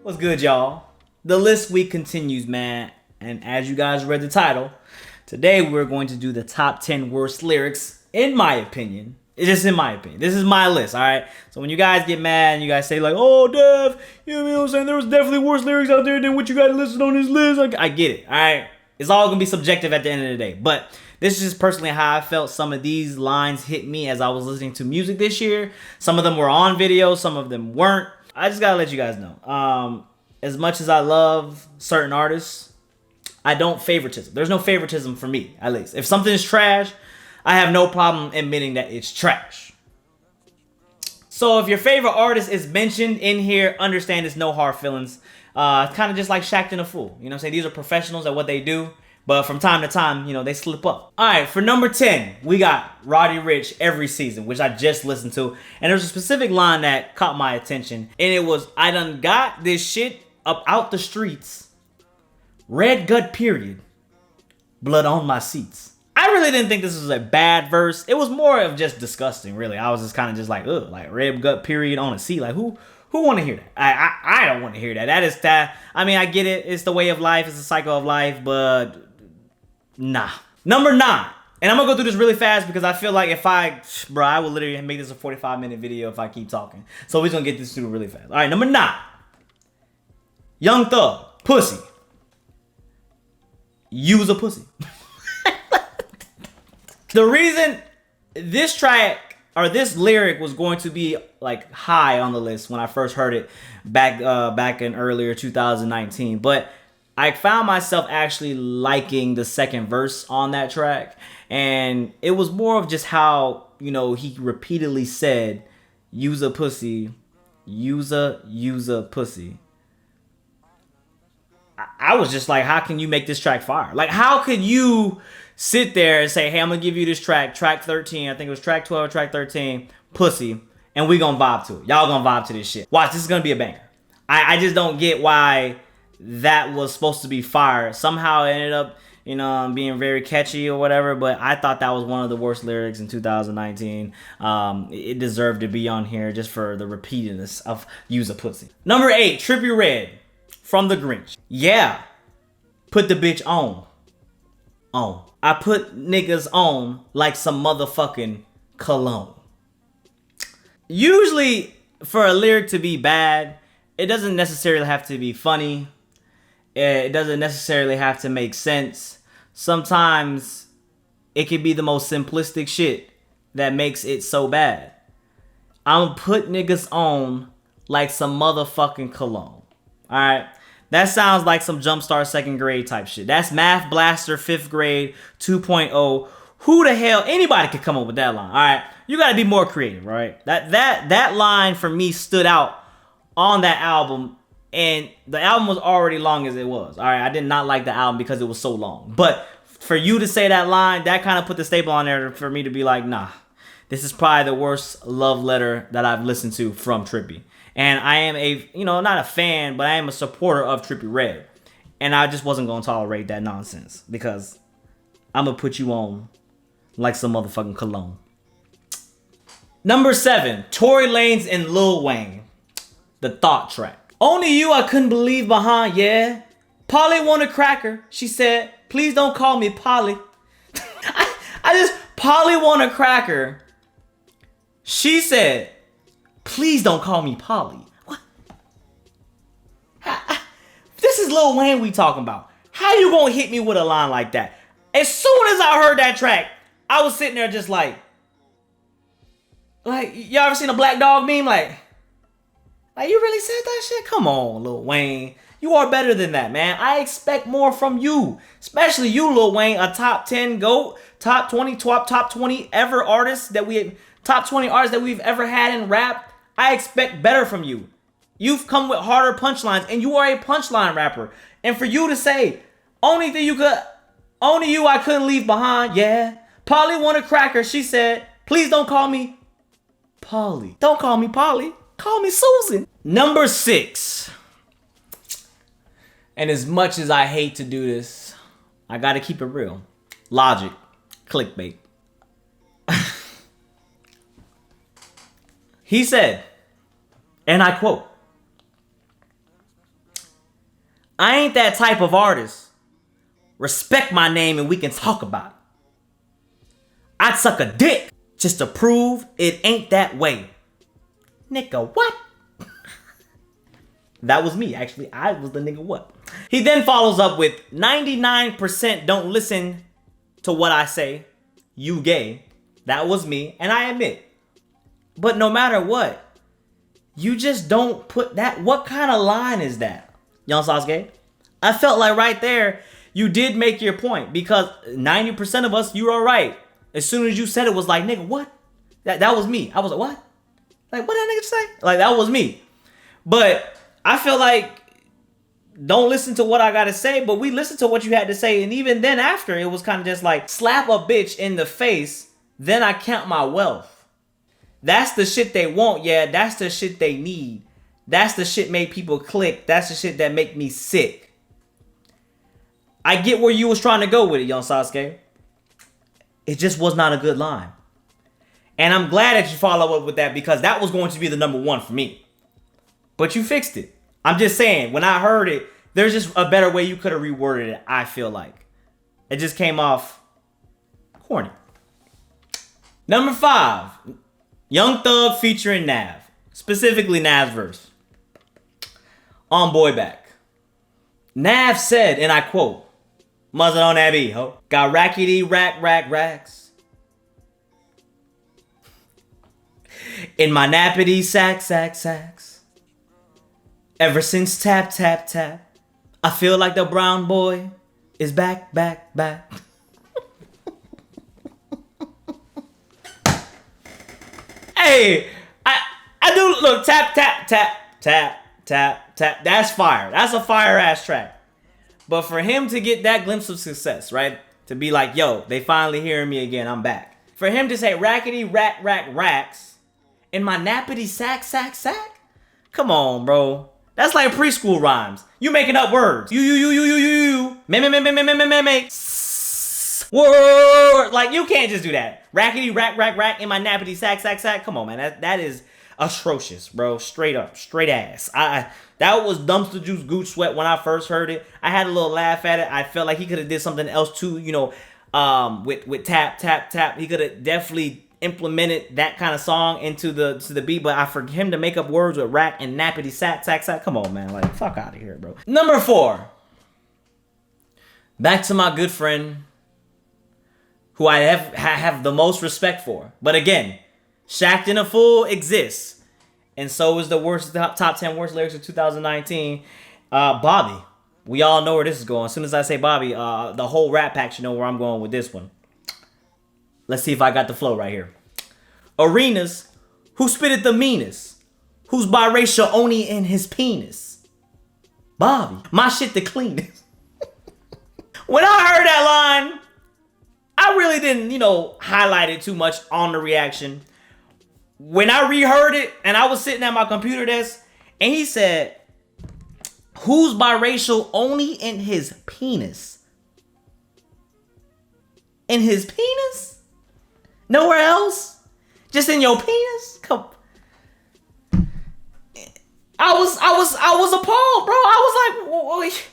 What's good, y'all? The list week continues, man. And as you guys read the title, today we're going to do the top 10 worst lyrics, in my opinion. It's just in my opinion. This is my list, alright? So when you guys get mad and you guys say like, oh, Dev, you know what I'm saying? There was definitely worse lyrics out there than what you got listed on this list. I get it, alright? It's all going to be subjective at the end of the day. But this is just personally how I felt some of these lines hit me as I was listening to music this year. Some of them were on video, some of them weren't. I just gotta let you guys know. As much as I love certain artists, I don't favoritism. There's no favoritism for me, at least. If something is trash, I have no problem admitting that it's trash. So if your favorite artist is mentioned in here, understand it's no hard feelings. It's kind of just like Shaqtin a fool. You know what I'm saying? These are professionals at what they do. But from time to time, you know, they slip up. All right, for number 10, we got Roddy Ricch, Every Season, which I just listened to. And there's a specific line that caught my attention. And it was, I done got this shit up out the streets. Red gut period. Blood on my seats. I really didn't think this was a bad verse. It was more of just disgusting, really. I was just kind of just like, ugh, like red gut period on a seat. Like, who want to hear that? I don't want to hear that. That is that. I mean, I get it. It's the way of life. It's the cycle of life. But nah. Number 9. And I'm going to go through this really fast because I feel like if I will literally make this a 45-minute video if I keep talking. So we're going to get this through really fast. All right, number 9. Young Thug, Pussy. Use a pussy. The reason this track or this lyric was going to be like high on the list when I first heard it back in earlier 2019, but I found myself actually liking the second verse on that track, and it was more of just how, you know, he repeatedly said, use a pussy, use a pussy. I was just like, how can you make this track fire? Like, how could you sit there and say, hey, I'm gonna give you this track 13, I think it was track 12 or track 13, pussy, and we gonna vibe to it. Y'all gonna vibe to this shit. Watch, this is gonna be a banger. I just don't get why that was supposed to be fire. Somehow it ended up, you know, being very catchy or whatever, but I thought that was one of the worst lyrics in 2019. It deserved to be on here just for the repeatedness of use a pussy. Number 8, Trippie Redd, From the Grinch. Yeah, put the bitch on. I put niggas on like some motherfucking cologne. Usually, for a lyric to be bad, it doesn't necessarily have to be funny. It doesn't necessarily have to make sense. Sometimes it can be the most simplistic shit that makes it so bad. I'm gonna put niggas on like some motherfucking cologne. Alright? That sounds like some Jumpstart second grade type shit. That's Math Blaster 5th grade 2.0. Who the hell? Anybody could come up with that line. All right, you got to be more creative, right? That line for me stood out on that album, and the album was already long as it was. All right, I did not like the album because it was so long. But for you to say that line, that kind of put the staple on there for me to be like, nah, this is probably the worst love letter that I've listened to from Trippie. And I am not a fan, but I am a supporter of Trippie Redd. And I just wasn't going to tolerate that nonsense because I'm going to put you on like some motherfucking cologne. Number 7, Tory Lanez and Lil Wayne, The Thought track. Only you I couldn't believe behind, yeah. Polly want a cracker. She said, please don't call me Polly. Polly want a cracker. She said, please don't call me Polly. What? This is Lil Wayne we talking about. How you gonna hit me with a line like that? As soon as I heard that track, I was sitting there just like y'all ever seen a black dog meme? Like you really said that shit? Come on, Lil Wayne. You are better than that, man. I expect more from you. Especially you, Lil Wayne, a top 10 GOAT, top 20 ever artists top 20 artists that we've ever had in rap. I expect better from you. You've come with harder punchlines, and you are a punchline rapper. And for you to say, only you I couldn't leave behind, yeah. Polly want a cracker, she said, please don't call me Polly. Don't call me Polly. Call me Susan. Number 6. And as much as I hate to do this, I gotta keep it real. Logic. Clickbait. He said, and I quote, I ain't that type of artist. Respect my name and we can talk about it. I'd suck a dick just to prove it ain't that way. Nigga, what? That was me, actually. I was the nigga what? He then follows up with 99% don't listen to what I say. You gay. That was me, and I admit. But no matter what, you just don't put that. What kind of line is that, young Sasuke? I felt like right there, you did make your point because 90% of us, you are right. As soon as you said it was like, nigga, what? That was me. I was like, what? Like, what that nigga say? Like, that was me. But I feel like, don't listen to what I gotta say, but we listened to what you had to say. And even then after, it was kind of just like, slap a bitch in the face, then I count my wealth. That's the shit they want, yeah. That's the shit they need. That's the shit make people click. That's the shit that make me sick. I get where you was trying to go with it, young Sasuke. It just was not a good line. And I'm glad that you follow up with that because that was going to be the number one for me. But you fixed it. I'm just saying, when I heard it, there's just a better way you could have reworded it, I feel like. It just came off corny. Number 5. Young Thug featuring Nav. Specifically Nav's verse. On Boy Back. Nav said, and I quote, muzzle on that beat, ho. Got rackety racks. In my nappity sacks. Ever since tap, I feel like the brown boy is back. Hey, I do look tap. That's fire. That's a fire ass track. But for him to get that glimpse of success, right? To be like, yo, they finally hearing me again. I'm back. For him to say rackety racks in my nappity sack. Come on, bro. That's like preschool rhymes. You making up words. You. Me. Word. Like, you can't just do that. Rackety rack in my nappity sack. Come on, man. That is atrocious, bro. Straight up. Straight ass. That was dumpster juice gooch sweat when I first heard it. I had a little laugh at it. I felt like he could have did something else too, you know, with tap. He could have definitely implemented that kind of song into the beat, but for him to make up words with rack and nappity sack, come on, man. Like, fuck out of here, bro. Number 4. Back to my good friend, who I have the most respect for. But again, Shaqtin' a Fool exists. And so is the top 10 worst lyrics of 2019. Bobby. We all know where this is going. As soon as I say Bobby, the whole Rat Pack should know where I'm going with this one. Let's see if I got the flow right here. Arenas, who spitted the meanest, who's biracial only in his penis. Bobby, my shit the cleanest. When I heard that line, I really didn't, highlight it too much on the reaction. When I reheard it and I was sitting at my computer desk and he said, who's biracial only in his penis? In his penis? Nowhere else? Just in your penis? Come. I was appalled, bro. I was like,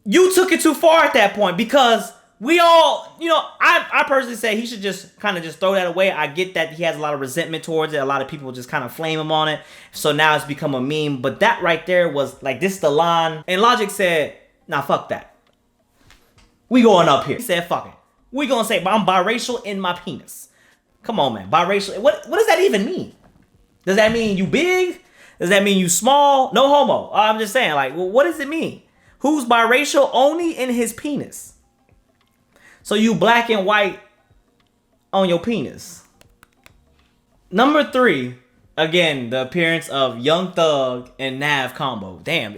you took it too far at that point because we all, I personally say he should just kind of just throw that away. I get that he has a lot of resentment towards it. A lot of people just kind of flame him on it. So now it's become a meme. But that right there was like, this is the line. And Logic said, nah, fuck that. We going up here. He said, fuck it. We gonna say, I'm biracial in my penis. Come on, man. Biracial. What does that even mean? Does that mean you big? Does that mean you small? No homo. I'm just saying, like, well, what does it mean? Who's biracial only in his penis? So you black and white on your penis. Number 3, again, the appearance of Young Thug and Nav combo. Damn,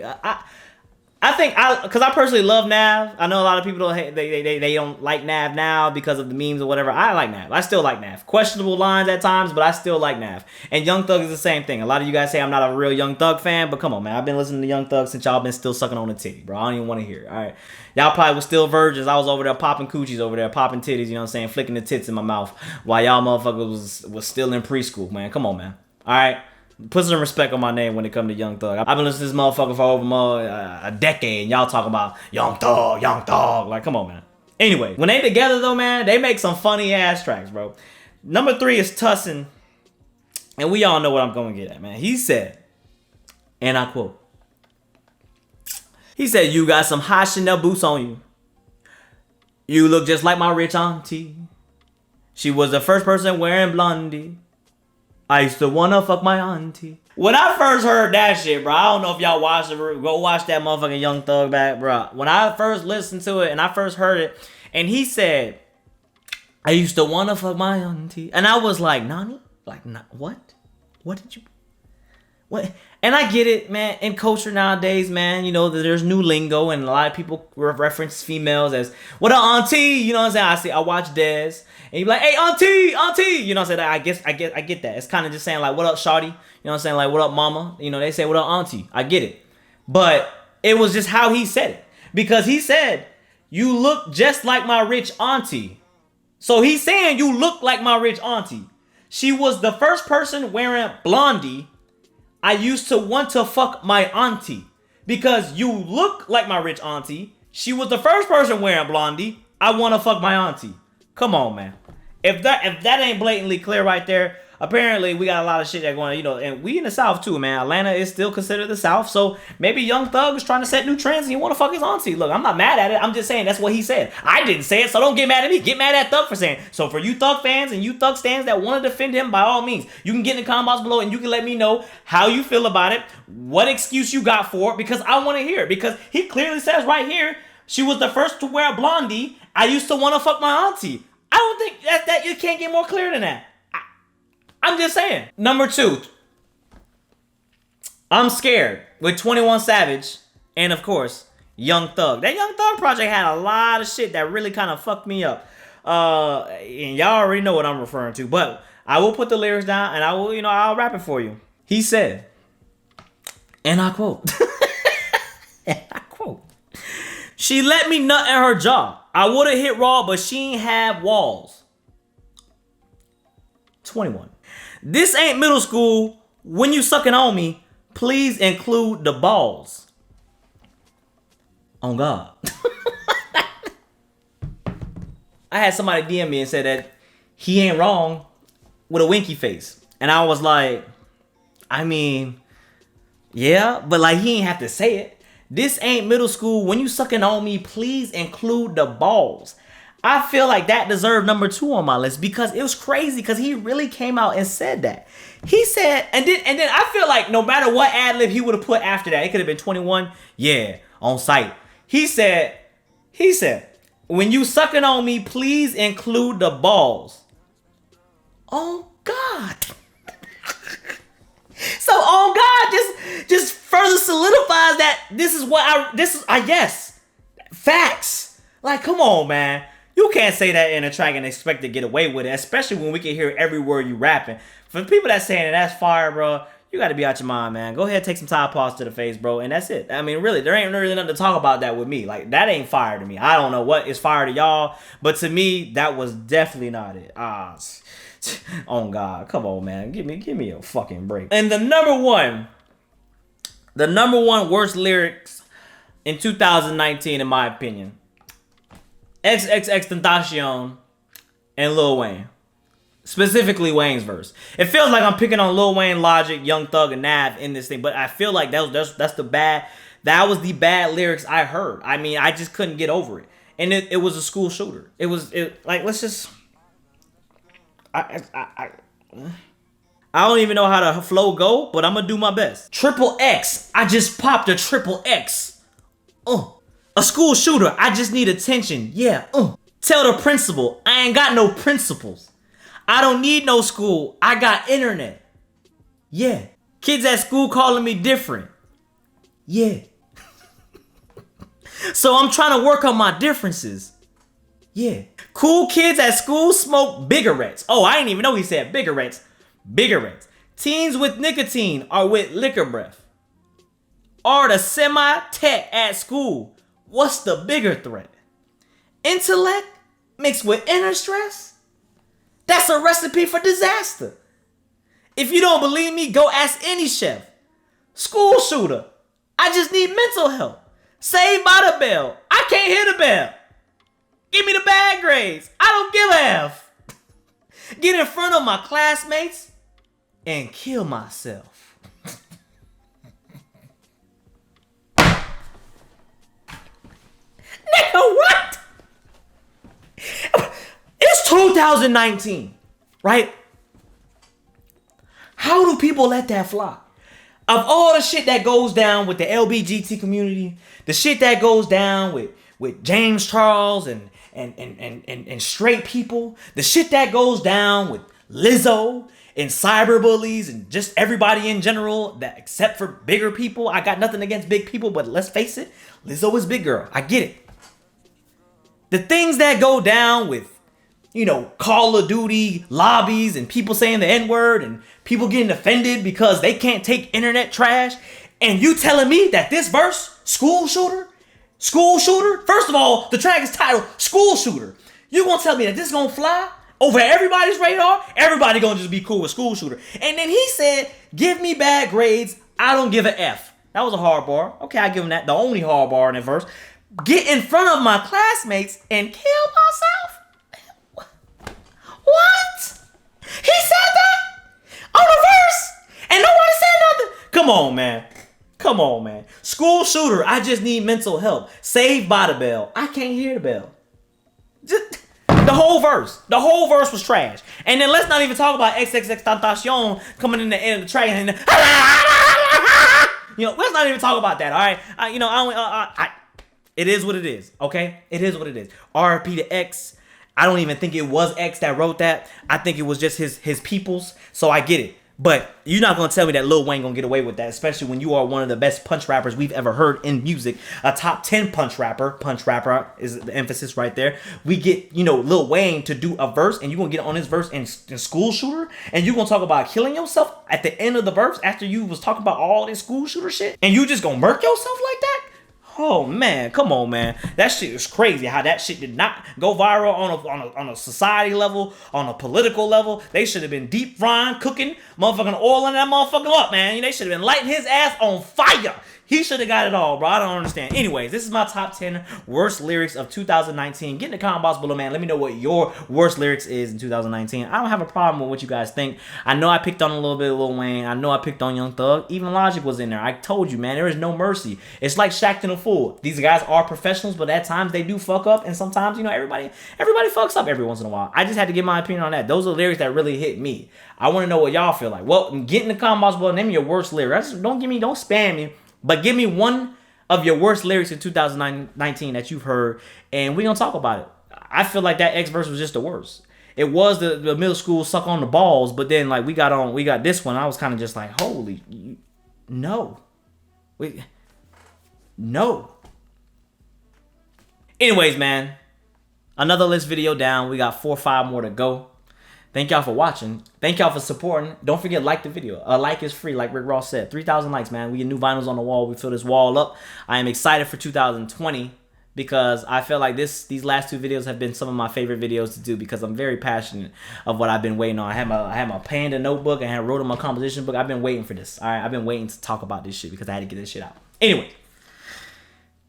I think because I personally love Nav. I know a lot of people they don't like Nav now because of the memes or whatever. I like Nav. I still like Nav. Questionable lines at times, but I still like Nav. And Young Thug is the same thing. A lot of you guys say I'm not a real Young Thug fan, but come on, man. I've been listening to Young Thug since y'all been still sucking on the titty, bro. I don't even want to hear it. All right. Y'all probably was still virgins. I was over there popping coochies over there, popping titties, you know what I'm saying? Flicking the tits in my mouth while y'all motherfuckers was still in preschool, man. Come on, man. All right. Put some respect on my name when it comes to Young Thug. I've been listening to this motherfucker for over a decade, and y'all talking about Young Thug, Young Thug. Like, come on, man. Anyway, when they together though, man, they make some funny ass tracks, bro. Number 3 is Tussin, and we all know what I'm going to get at, man. He said, and I quote, he said, "You got some hot Chanel boots on you. You look just like my rich auntie. She was the first person wearing blondie. I used to wanna fuck my auntie." When I first heard that shit, bro, I don't know if y'all watched it. Go watch that motherfucking Young Thug back, bro. When I first listened to it and I first heard it, and he said, "I used to wanna fuck my auntie," and I was like, "Nani? Like, what? What did you? What?" And I get it, man. In culture nowadays, man, you know, there's new lingo, and a lot of people reference females as "what up, auntie?" You know what I'm saying? I watch Dez, and you be like, "Hey, auntie, auntie." You know what I'm saying? I get that. It's kind of just saying like, "What up, shawty?" You know what I'm saying? Like, "What up, mama?" You know, they say, "What up, auntie?" I get it, but it was just how he said it, because he said, "You look just like my rich auntie." So he's saying you look like my rich auntie. She was the first person wearing blondie. I used to want to fuck my auntie. Because you look like my rich auntie. She was the first person wearing blondie. I want to fuck my auntie. Come on, man. If that ain't blatantly clear right there, apparently we got a lot of shit that going on, you know, and we in the South too, man. Atlanta is still considered the South, so maybe Young Thug is trying to set new trends and he want to fuck his auntie. Look, I'm not mad at it. I'm just saying that's what he said. I didn't say it, so don't get mad at me. Get mad at Thug for saying it. So for you Thug fans and you Thug stands that want to defend him, by all means, you can get in the comment box below and you can let me know how you feel about it, what excuse you got for it, because I want to hear it. Because he clearly says right here, she was the first to wear a blondie. I used to want to fuck my auntie. I don't think that you can't get more clear than that. I'm just saying. Number 2, I'm Scared with 21 Savage and, of course, Young Thug. That Young Thug project had a lot of shit that really kind of fucked me up. And y'all already know what I'm referring to, but I will put the lyrics down and I will, you know, I'll rap it for you. He said, and I quote, and I quote, "She let me nut in her jaw. I would have hit raw, but she ain't have walls." 21. "This ain't middle school. When you sucking on me, please include the balls." On God. I had somebody DM me and said that he ain't wrong with a winky face. And I was like, I mean, yeah, but like he ain't have to say it. This ain't middle school. When you sucking on me, please include the balls. I feel like that deserved number 2 on my list because it was crazy because he really came out and said that. He said, and then I feel like no matter what ad lib he would have put after that, it could have been 21. Yeah, on site. He said, "When you sucking on me, please include the balls." Oh God. So on God just further solidifies that this is I guess facts. Like, come on, man. You can't say that in a track and expect to get away with it, especially when we can hear every word you rapping. For the people that's saying that's fire, bro, you got to be out your mind, man. Go ahead, take some Tide Paws to the face, bro, and that's it. I mean, really, there ain't really nothing to talk about that with me. Like, that ain't fire to me. I don't know what is fire to y'all, but to me, that was definitely not it. Oh God, come on, man. Give me a fucking break. And the number one worst lyrics in 2019, in my opinion, XXXTentacion and Lil Wayne. Specifically Wayne's verse. It feels like I'm picking on Lil Wayne, Logic, Young Thug, and Nav in this thing, but I feel like that was the bad lyrics I heard. I mean, I just couldn't get over it. And it was a school shooter. I don't even know how the flow go, but I'm gonna do my best. Triple X. I just popped a triple X. A school shooter. I just need attention. Yeah. Tell the principal I ain't got no principles. I don't need no school. I got internet. Yeah. Kids at school calling me different. Yeah. So I'm trying to work on my differences. Yeah. Cool kids at school smoke bigarettes. Oh, I didn't even know he said bigarettes. Bigarettes. Teens with nicotine are with liquor breath. Are the semi-tech at school. What's the bigger threat? Intellect mixed with inner stress? That's a recipe for disaster. If you don't believe me, go ask any chef. School shooter. I just need mental help. Saved by the bell. I can't hear the bell. Give me the bad grades. I don't give a F. Get in front of my classmates and kill myself. Nigga, what? It's 2019, right? How do people let that fly? Of all the shit that goes down with the LBGT community, the shit that goes down with James Charles and straight people, the shit that goes down with Lizzo and cyberbullies and just everybody in general, that except for bigger people. I got nothing against big people, but let's face it, Lizzo is big girl. I get it. The things that go down with, you know, Call of Duty lobbies and people saying the N-word and people getting offended because they can't take internet trash. And you telling me that this verse, school shooter? First of all, the track is titled School Shooter. You gonna tell me that this gonna fly over everybody's radar? Everybody gonna just be cool with school shooter. And then he said, give me bad grades, I don't give a F. That was a hard bar. Okay, I give him that. The only hard bar in that verse. Get in front of my classmates and kill myself? What? He said that on the verse and nobody said nothing? Come on, man. School shooter, I just need mental help. Saved by the bell. I can't hear the bell. Just, the whole verse was trash. And then let's not even talk about XXXTentacion coming in the end of the track and you know, let's not even talk about that, all right? It is what it is, okay? It is what it is. RP to X. I don't even think it was X that wrote that. I think it was just his peoples, so I get it. But you're not going to tell me that Lil Wayne going to get away with that, especially when you are one of the best punch rappers we've ever heard in music. A top 10 punch rapper is the emphasis right there. We get, you know, Lil Wayne to do a verse, and you're going to get on his verse in School Shooter, and you're going to talk about killing yourself at the end of the verse after you was talking about all this school shooter shit, and you just going to murk yourself like that? Oh man, come on, man. That shit is crazy how that shit did not go viral on a society level, on a political level. They should have been deep frying, cooking, motherfucking oiling that motherfucker up, man. They should have been lighting his ass on fire. He should have got it all, bro. I don't understand. Anyways, this is my top 10 worst lyrics of 2019. Get in the comment box below, man. Let me know what your worst lyrics is in 2019. I don't have a problem with what you guys think. I know I picked on a little bit of Lil Wayne. I know I picked on Young Thug. Even Logic was in there. I told you, man, there is no mercy. It's like Shaqtin' a Fool. These guys are professionals, but at times they do fuck up. And sometimes, you know, everybody fucks up every once in a while. I just had to give my opinion on that. Those are lyrics that really hit me. I want to know what y'all feel like. Well, get in the comment box below. Name me your worst lyrics. Don't spam me. But give me one of your worst lyrics in 2019 that you've heard, and we're going to talk about it. I feel like that X verse was just the worst. It was the middle school suck on the balls, but then like we got this one. I was kind of just like, holy, no. No. Anyways, man, another list video down. We got 4 or 5 more to go. Thank y'all for watching. Thank y'all for supporting. Don't forget, like the video. A like is free, like Rick Ross said. 3,000 likes, man. We get new vinyls on the wall. We fill this wall up. I am excited for 2020 because I feel like these last 2 videos have been some of my favorite videos to do because I'm very passionate of what I've been waiting on. I had my Panda notebook and I wrote in my composition book. I've been waiting for this. All right, I've been waiting to talk about this shit because I had to get this shit out. Anyway.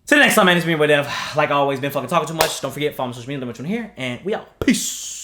Till the next time, man. It's me, Dev. Like always, been fucking talking too much. Don't forget, follow me on social media. Let me know what you want to hear. And we out. Peace.